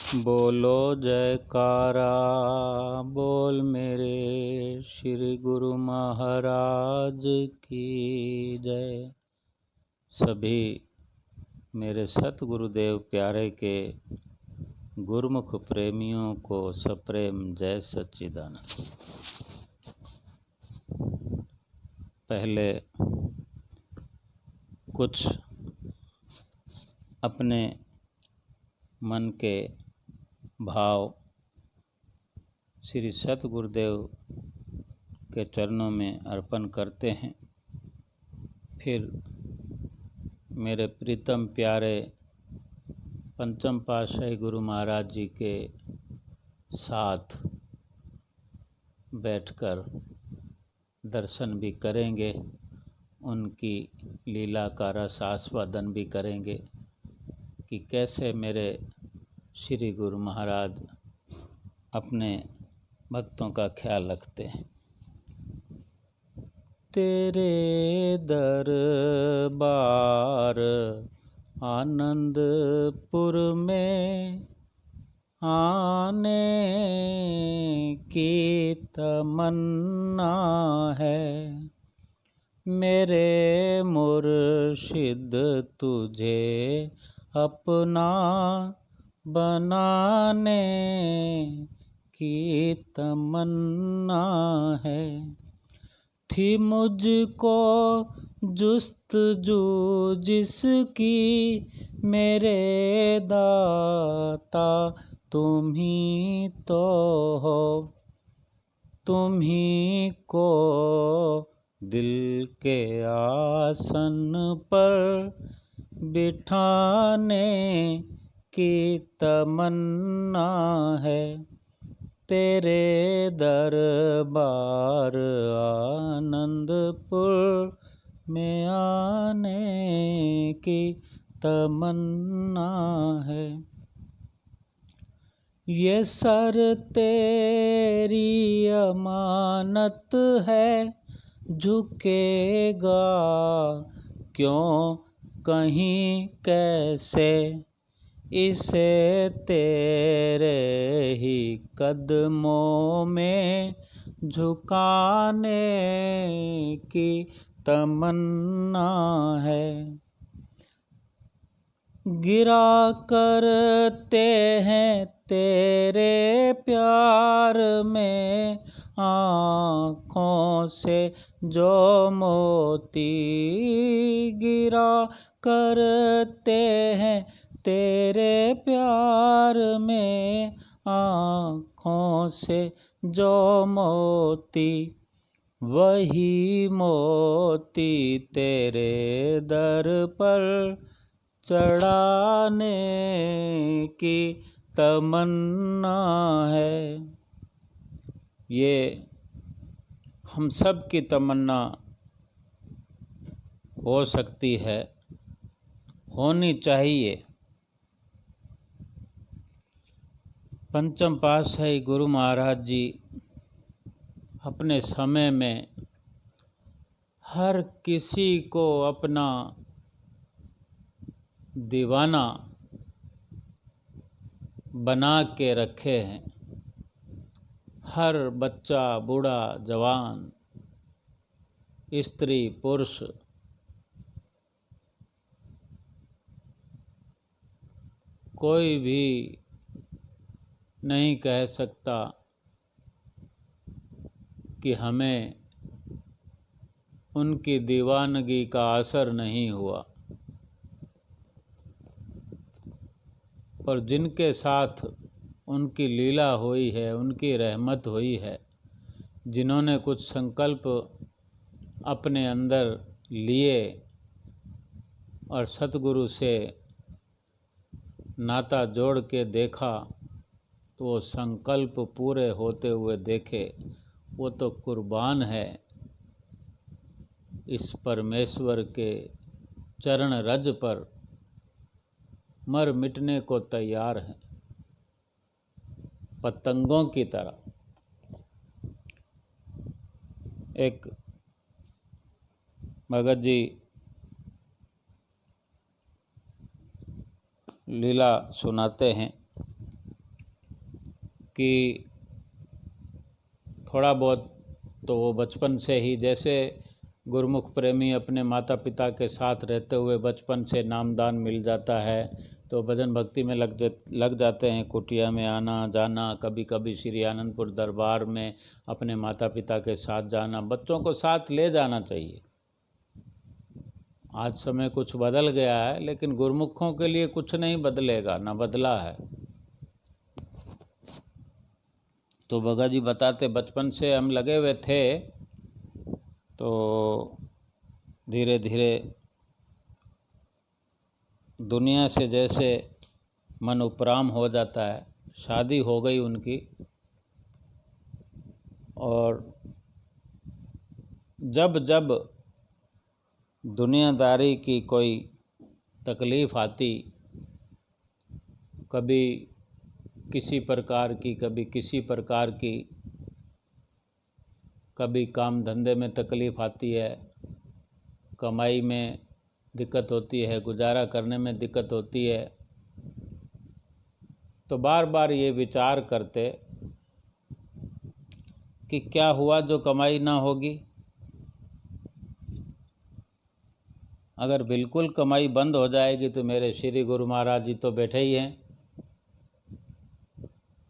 बोलो जयकारा बोल मेरे श्री गुरु महाराज की जय। सभी मेरे सतगुरुदेव प्यारे के गुरुमुख प्रेमियों को सप्रेम जय सच्चिदानंद। पहले कुछ अपने मन के भाव श्री सतगुरुदेव के चरणों में अर्पण करते हैं। फिर मेरे प्रीतम प्यारे पंचम पातशाही गुरु महाराज जी के साथ बैठकर दर्शन भी करेंगे, उनकी लीला का रस आस्वादन भी करेंगे कि कैसे मेरे श्री गुरु महाराज अपने भक्तों का ख्याल रखते हैं। तेरे दरबार आनंदपुर में आने की तमन्ना है, मेरे मुर्शिद तुझे अपना बनाने की तमन्ना है। थी मुझको जुस्तजू जिसकी, मेरे दाता तुम ही तो हो। तुम ही को दिल के आसन पर बिठाने की तमन्ना है, तेरे दरबार आनंदपुर में आने की तमन्ना है। ये सर तेरी अमानत है, झुकेगा क्यों कहीं कैसे, इसे तेरे ही कदमों में झुकाने की तमन्ना है। गिरा करते हैं तेरे प्यार में आँखों से जो मोती, गिरा करते हैं तेरे प्यार में आँखों से जो मोती, वही मोती तेरे दर पर चढ़ाने की तमन्ना है। ये हम सब की तमन्ना हो सकती है, होनी चाहिए। पंचम पातशाही गुरु महाराज जी अपने समय में हर किसी को अपना दीवाना बना के रखे हैं। हर बच्चा, बूढ़ा, जवान, स्त्री, पुरुष कोई भी नहीं कह सकता कि हमें उनकी दीवानगी का असर नहीं हुआ। और जिनके साथ उनकी लीला हुई है, उनकी रहमत हुई है, जिन्होंने कुछ संकल्प अपने अंदर लिए और सतगुरु से नाता जोड़ के देखा, तो वो संकल्प पूरे होते हुए देखे, वो तो कुर्बान है इस परमेश्वर के चरण रज पर, मर मिटने को तैयार हैं पतंगों की तरह। एक भगत जी लीला सुनाते हैं कि थोड़ा बहुत तो वो बचपन से ही, जैसे गुरुमुख प्रेमी अपने माता पिता के साथ रहते हुए बचपन से नामदान मिल जाता है तो भजन भक्ति में लग जाते हैं। कुटिया में आना जाना, कभी कभी श्री आनंदपुर दरबार में अपने माता पिता के साथ जाना, बच्चों को साथ ले जाना चाहिए। आज समय कुछ बदल गया है, लेकिन गुरुमुखों के लिए कुछ नहीं बदलेगा, ना बदला है। तो भगत जी बताते बचपन से हम लगे हुए थे, तो धीरे धीरे दुनिया से जैसे मन उपराम हो जाता है। शादी हो गई उनकी, और जब जब दुनियादारी की कोई तकलीफ़ आती, कभी किसी प्रकार की, कभी किसी प्रकार की, कभी काम धंधे में तकलीफ़ आती है, कमाई में दिक्कत होती है, गुजारा करने में दिक्कत होती है, तो बार बार ये विचार करते कि क्या हुआ जो कमाई ना होगी। अगर बिल्कुल कमाई बंद हो जाएगी तो मेरे श्री गुरु महाराज जी तो बैठे ही हैं,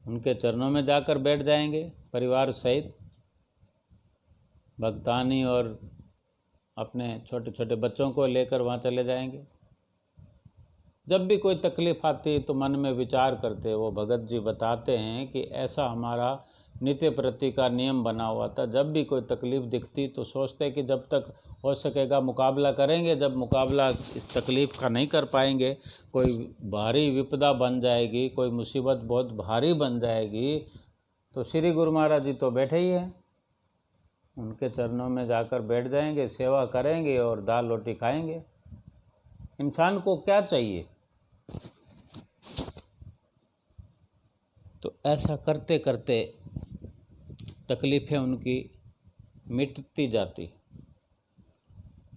उनके चरणों में जाकर बैठ जाएंगे परिवार सहित, भक्तानी और अपने छोटे छोटे बच्चों को लेकर वहाँ चले जाएंगे। जब भी कोई तकलीफ़ आती तो मन में विचार करते। वो भगत जी बताते हैं कि ऐसा हमारा नित्य प्रति का नियम बना हुआ था। जब भी कोई तकलीफ़ दिखती तो सोचते कि जब तक हो सकेगा मुकाबला करेंगे, जब मुकाबला इस तकलीफ़ का नहीं कर पाएंगे, कोई भारी विपदा बन जाएगी, कोई मुसीबत बहुत भारी बन जाएगी, तो श्री गुरु महाराज जी तो बैठे ही हैं, उनके चरणों में जाकर बैठ जाएंगे, सेवा करेंगे और दाल रोटी खाएंगे। इंसान को क्या चाहिए? तो ऐसा करते करते तकलीफ़ें उनकी मिटती जाती।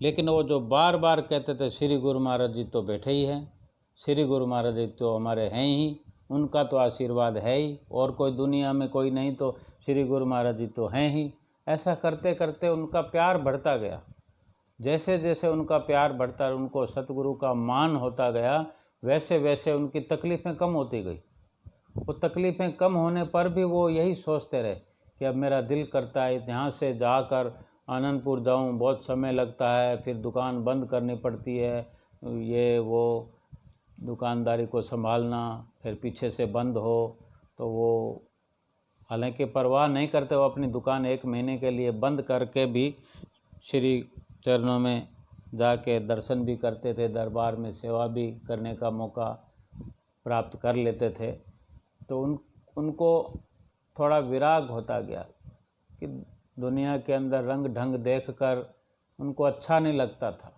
लेकिन वो जो बार बार कहते थे श्री गुरु महाराज जी तो बैठे ही हैं, श्री गुरु महाराज जी तो हमारे हैं ही, उनका तो आशीर्वाद है ही, और कोई दुनिया में कोई नहीं तो श्री गुरु महाराज जी तो हैं ही। ऐसा करते करते उनका प्यार बढ़ता गया। जैसे जैसे उनका प्यार बढ़ता, उनको सतगुरु का मान होता गया, वैसे वैसे उनकी तकलीफ़ें कम होती गई। वो तकलीफ़ें कम होने पर भी वो यही सोचते रहे कि अब मेरा दिल करता है यहाँ से जाकर आनंदपुर जाऊँ, बहुत समय लगता है, फिर दुकान बंद करनी पड़ती है, ये वो दुकानदारी को संभालना, फिर पीछे से बंद हो, तो वो हालांकि परवाह नहीं करते। वो अपनी दुकान 1 महीने के लिए बंद करके भी श्री चरणों में जाके दर्शन भी करते थे, दरबार में सेवा भी करने का मौका प्राप्त कर लेते थे। तो उनको थोड़ा विराग होता गया कि दुनिया के अंदर रंग ढंग देखकर उनको अच्छा नहीं लगता था।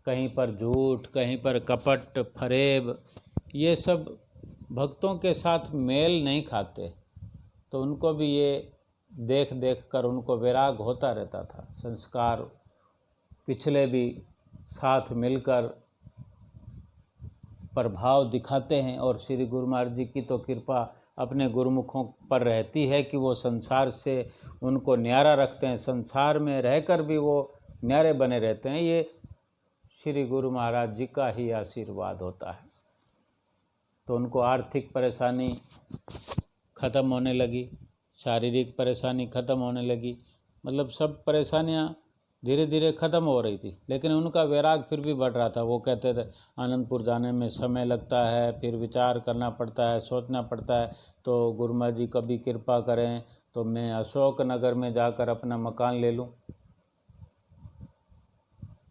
कहीं पर झूठ, कहीं पर कपट, फरेब, ये सब भक्तों के साथ मेल नहीं खाते। तो उनको भी ये देख देख कर उनको विराग होता रहता था। संस्कार पिछले भी साथ मिलकर प्रभाव दिखाते हैं, और श्री गुरु महाराज जी की तो कृपा अपने गुरुमुखों पर रहती है कि वो संसार से उनको न्यारा रखते हैं, संसार में रहकर भी वो न्यारे बने रहते हैं। ये श्री गुरु महाराज जी का ही आशीर्वाद होता है। तो उनको आर्थिक परेशानी ख़त्म होने लगी, शारीरिक परेशानी ख़त्म होने लगी, मतलब सब परेशानियाँ धीरे धीरे ख़त्म हो रही थी। लेकिन उनका वैराग फिर भी बढ़ रहा था। वो कहते थे आनंदपुर जाने में समय लगता है, फिर विचार करना पड़ता है, सोचना पड़ता है, तो गुरु महाराज जी कभी कृपा करें तो मैं अशोक नगर में जाकर अपना मकान ले लूं।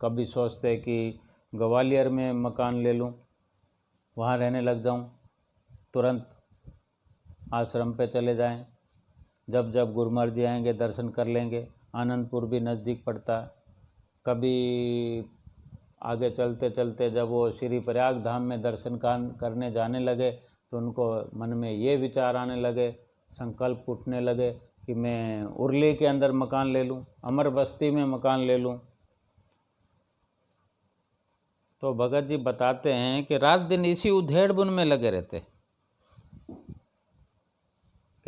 कभी सोचते कि ग्वालियर में मकान ले लूं, वहाँ रहने लग जाऊं, तुरंत आश्रम पे चले जाएं, जब जब गुरु महाराज जी आएंगे दर्शन कर लेंगे। आनंदपुर भी नज़दीक पड़ता। कभी आगे चलते चलते जब वो श्री प्रयाग धाम में दर्शन करने जाने लगे तो उनको मन में ये विचार आने लगे, संकल्प उठने लगे कि मैं उरली के अंदर मकान ले लूं, अमर बस्ती में मकान ले लूं। तो भगत जी बताते हैं कि रात दिन इसी उधेड़ बुन में लगे रहते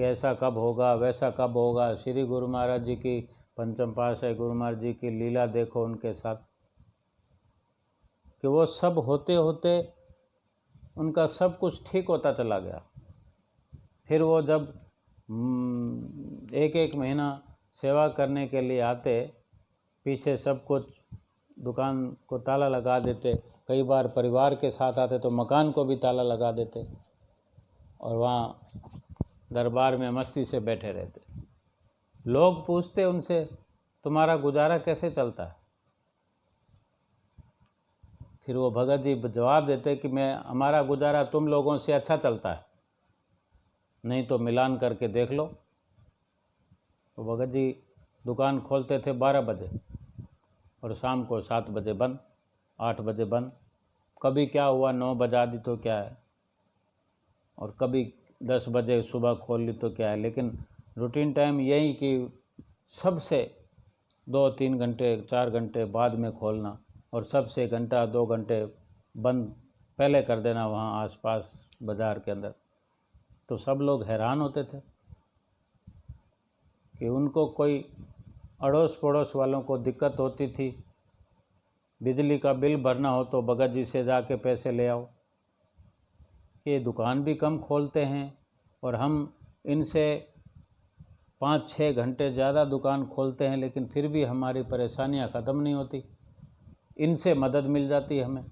कि ऐसा कब होगा, वैसा कब होगा। श्री गुरु महाराज जी की, पंचम पातशाही गुरु महाराज जी की लीला देखो उनके साथ, कि वो सब होते होते उनका सब कुछ ठीक होता चला गया। फिर वो जब एक एक महीना सेवा करने के लिए आते, पीछे सब कुछ दुकान को ताला लगा देते। कई बार परिवार के साथ आते तो मकान को भी ताला लगा देते और वहाँ दरबार में मस्ती से बैठे रहते। लोग पूछते उनसे, तुम्हारा गुजारा कैसे चलता है? फिर वो भगत जी जवाब देते कि हमारा गुजारा तुम लोगों से अच्छा चलता है, नहीं तो मिलान करके देख लो। तो भगत जी दुकान खोलते थे 12 बजे और शाम को 7 बजे बंद, 8 बजे बंद। कभी क्या हुआ 9 बजा दी तो क्या है, और कभी 10 बजे सुबह खोल ली तो क्या है, लेकिन रूटीन टाइम यही कि सबसे 2-3 घंटे 4 घंटे बाद में खोलना और सबसे घंटा 2 घंटे बंद पहले कर देना वहाँ आसपास बाज़ार के अंदर। तो सब लोग हैरान होते थे कि उनको कोई अड़ोस पड़ोस वालों को दिक्कत होती थी, बिजली का बिल भरना हो तो भगत जी से जाके पैसे ले आओ। ये दुकान भी कम खोलते हैं और हम इनसे 5-6 घंटे ज़्यादा दुकान खोलते हैं, लेकिन फिर भी हमारी परेशानियां ख़त्म नहीं होती, इनसे मदद मिल जाती है हमें।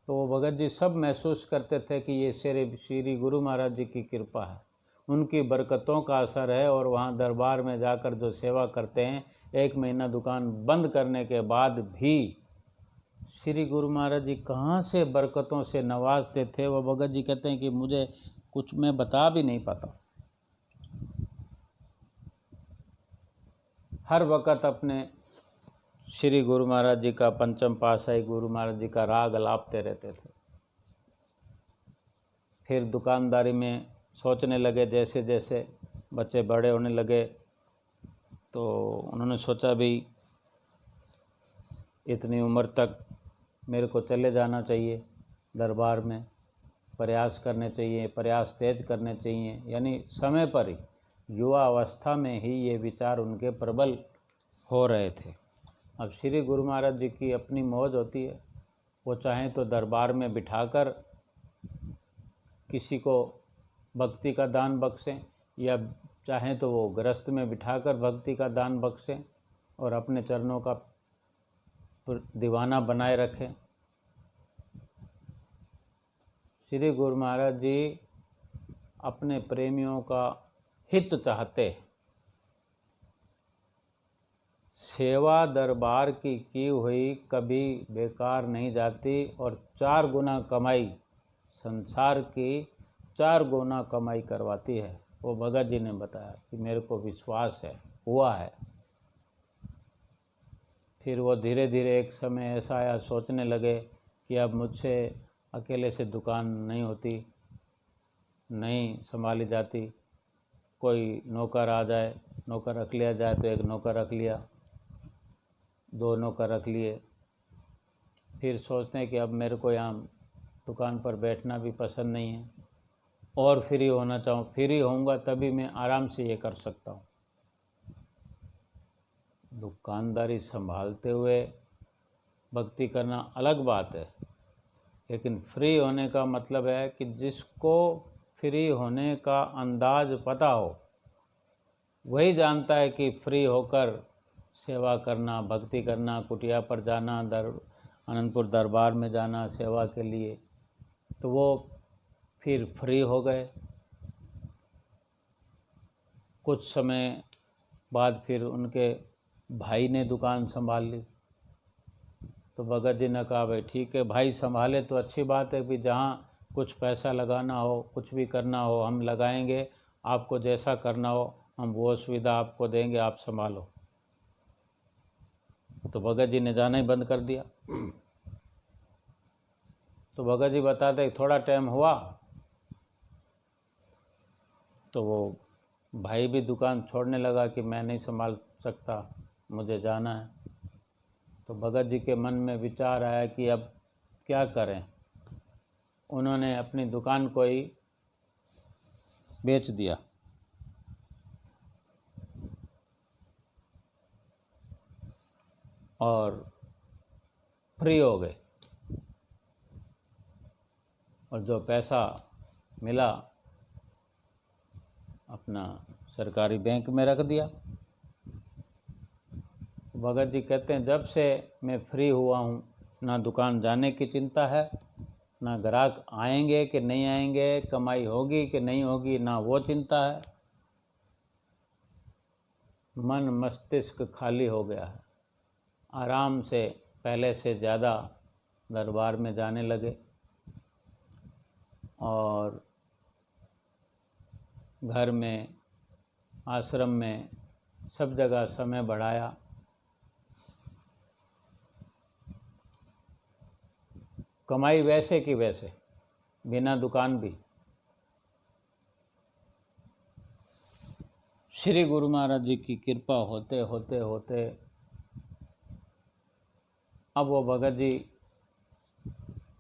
तो वो भगत जी सब महसूस करते थे कि ये श्री गुरु महाराज जी की कृपा है, उनकी बरकतों का असर है। और वहाँ दरबार में जाकर जो सेवा करते हैं, 1 महीना दुकान बंद करने के बाद भी श्री गुरु महाराज जी कहाँ से बरकतों से नवाजते थे। वो भगत जी कहते हैं कि मुझे कुछ मैं बता भी नहीं पाता। हर वक़्त अपने श्री गुरु महाराज जी का, पंचम पातशाही गुरु महाराज जी का राग अलापते रहते थे। फिर दुकानदारी में सोचने लगे, जैसे जैसे बच्चे बड़े होने लगे तो उन्होंने सोचा भी इतनी उम्र तक मेरे को चले जाना चाहिए, दरबार में प्रयास करने चाहिए, प्रयास तेज करने चाहिए। यानी समय पर ही, युवा अवस्था में ही ये विचार उनके प्रबल हो रहे थे। अब श्री गुरु महाराज जी की अपनी मौज होती है, वो चाहें तो दरबार में बिठाकर किसी को भक्ति का दान बख्शें, या चाहें तो वो गृहस्थ में बिठाकर भक्ति का दान बख्शें और अपने चरणों का दीवाना बनाए रखें। श्री गुरु महाराज जी अपने प्रेमियों का हित चाहते। सेवा दरबार की हुई कभी बेकार नहीं जाती और 4 गुना कमाई, संसार की 4 गुना कमाई करवाती है। वो भगत जी ने बताया कि मेरे को विश्वास है, हुआ है। फिर वो धीरे धीरे एक समय ऐसा आया, सोचने लगे कि अब मुझसे अकेले से दुकान नहीं होती, नहीं संभाली जाती, कोई नौकर आ जाए, नौकर रख लिया जाए तो एक नौकर रख लिया, 2 नौकर रख लिए। फिर सोचते हैं कि अब मेरे को यहाँ दुकान पर बैठना भी पसंद नहीं है और फ्री होना चाहूँ, फ्री होऊंगा तभी मैं आराम से ये कर सकता हूँ। दुकानदारी संभालते हुए भक्ति करना अलग बात है, लेकिन फ्री होने का मतलब है कि जिसको फ्री होने का अंदाज पता हो, वही जानता है कि फ्री होकर सेवा करना, भक्ति करना, कुटिया पर जाना, आनंदपुर दरबार में जाना सेवा के लिए, तो वो फिर फ्री हो गए। कुछ समय बाद फिर उनके भाई ने दुकान संभाल ली। तो भगत जी ने कहा भाई ठीक है, भाई संभाले तो अच्छी बात है, कि जहाँ कुछ पैसा लगाना हो, कुछ भी करना हो हम लगाएंगे, आपको जैसा करना हो हम वो सुविधा आपको देंगे, आप संभालो। तो भगत जी ने जाना ही बंद कर दिया। तो भगत जी बताते थोड़ा टाइम हुआ तो वो भाई भी दुकान छोड़ने लगा कि मैं नहीं संभाल सकता, मुझे जाना है। तो भगत जी के मन में विचार आया कि अब क्या करें। उन्होंने अपनी दुकान को ही बेच दिया। और फ्री हो गए, और जो पैसा मिला अपना सरकारी बैंक में रख दिया। भगत जी कहते हैं जब से मैं फ्री हुआ हूँ, ना दुकान जाने की चिंता है, ना ग्राहक आएंगे कि नहीं आएंगे, कमाई होगी कि नहीं होगी, ना वो चिंता है। मन मस्तिष्क खाली हो गया है। आराम से पहले से ज़्यादा दरबार में जाने लगे और घर में, आश्रम में, सब जगह समय बढ़ाया। कमाई वैसे की वैसे, बिना दुकान भी। श्री गुरु महाराज जी की कृपा होते होते होते अब वो भगत जी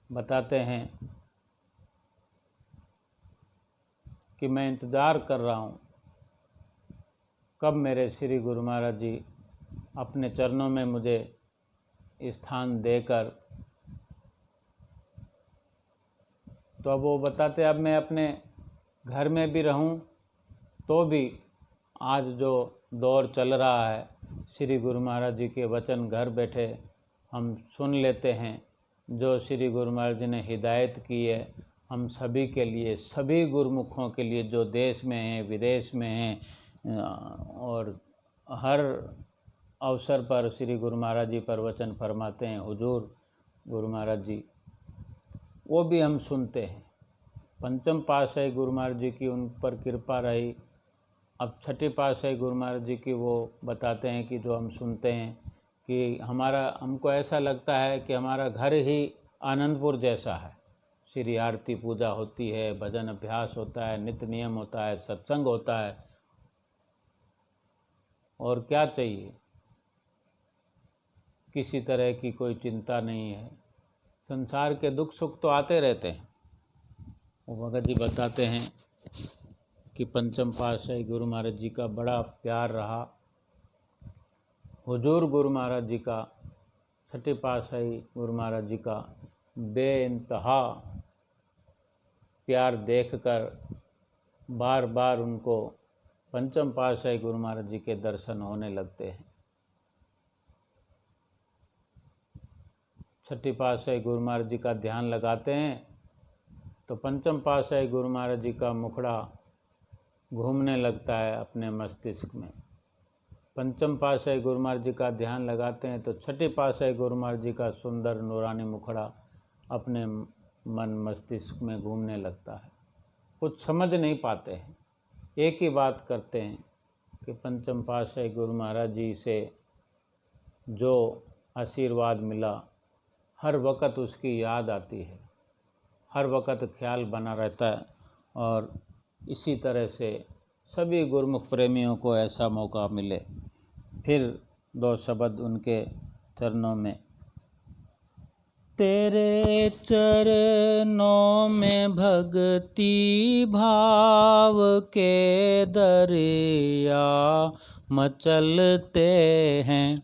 बताते हैं कि मैं इंतज़ार कर रहा हूँ कब मेरे श्री गुरु महाराज जी अपने चरणों में मुझे स्थान देकर। तो अब वो बताते अब मैं अपने घर में भी रहूं तो भी आज जो दौर चल रहा है, श्री गुरु महाराज जी के वचन घर बैठे हम सुन लेते हैं। जो श्री गुरु महाराज जी ने हिदायत की है हम सभी के लिए, सभी गुरुमुखों के लिए, जो देश में हैं, विदेश में हैं, और हर अवसर पर श्री गुरु महाराज जी पर वचन फरमाते हैं हुजूर गुरु महाराज जी, वो भी हम सुनते हैं। पंचम पातशाही गुरु महाराज जी की उन पर कृपा रही। अब छठी पातशाही गुरु महाराज जी की वो बताते हैं कि जो हम सुनते हैं कि हमको ऐसा लगता है कि हमारा घर ही आनंदपुर जैसा है। श्री आरती पूजा होती है, भजन अभ्यास होता है, नित्य नियम होता है, सत्संग होता है, और क्या चाहिए। किसी तरह की कोई चिंता नहीं है। संसार के दुख सुख तो आते रहते हैं। वो भगत जी बताते हैं कि पंचम पातशाही गुरु महाराज जी का बड़ा प्यार रहा। हुजूर गुरु महाराज जी का, छठी पातशाही गुरु महाराज जी का बेइंतहा प्यार देखकर बार बार उनको पंचम पातशाही गुरु महाराज जी के दर्शन होने लगते हैं। छठी पातशाही गुरु महाराज जी का ध्यान लगाते हैं तो पंचम पातशाही गुरु महाराज जी का मुखड़ा घूमने लगता है अपने मस्तिष्क में। पंचम पातशाही गुरु महाराज जी का ध्यान लगाते हैं तो छठी पातशाही गुरु महाराज जी का सुंदर नूरानी मुखड़ा अपने मन मस्तिष्क में घूमने लगता है। कुछ समझ नहीं पाते हैं, एक ही बात करते हैं कि पंचम पातशाही गुरु महाराज जी से जो आशीर्वाद मिला, हर वक़्त उसकी याद आती है, हर वक़्त ख्याल बना रहता है। और इसी तरह से सभी गुरुमुख प्रेमियों को ऐसा मौका मिले। फिर दो शब्द उनके चरणों में। तेरे चरणों में भक्ति भाव के दरिया मचलते हैं,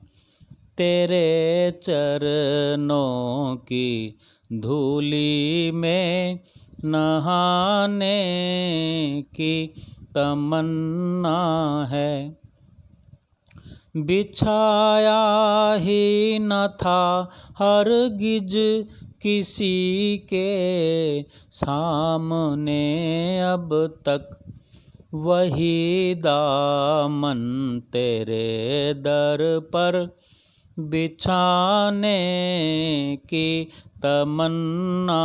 तेरे चरणों की धूली में नहाने की तमन्ना है। बिछाया ही न था हरगिज किसी के सामने अब तक, वही दामन तेरे दर पर बिछाने की तमन्ना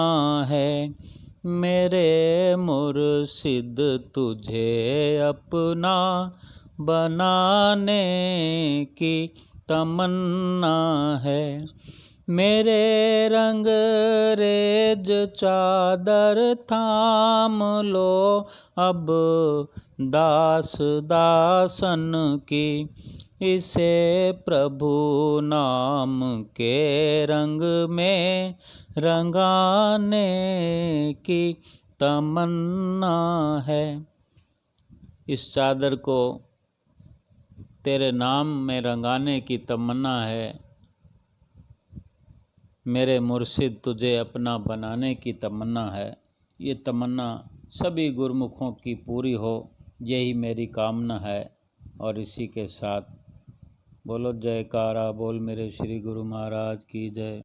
है। मेरे मुर्शिद तुझे अपना बनाने की तमन्ना है। मेरे रंग रेज चादर थाम लो अब दास दासन की, इसे प्रभु नाम के रंग में रंगाने की तमन्ना है। इस चादर को तेरे नाम में रंगाने की तमन्ना है, मेरे मुर्शिद तुझे अपना बनाने की तमन्ना है। ये तमन्ना सभी गुरमुखों की पूरी हो, यही मेरी कामना है। और इसी के साथ बोलो जयकारा, बोल मेरे श्री गुरु महाराज की जय।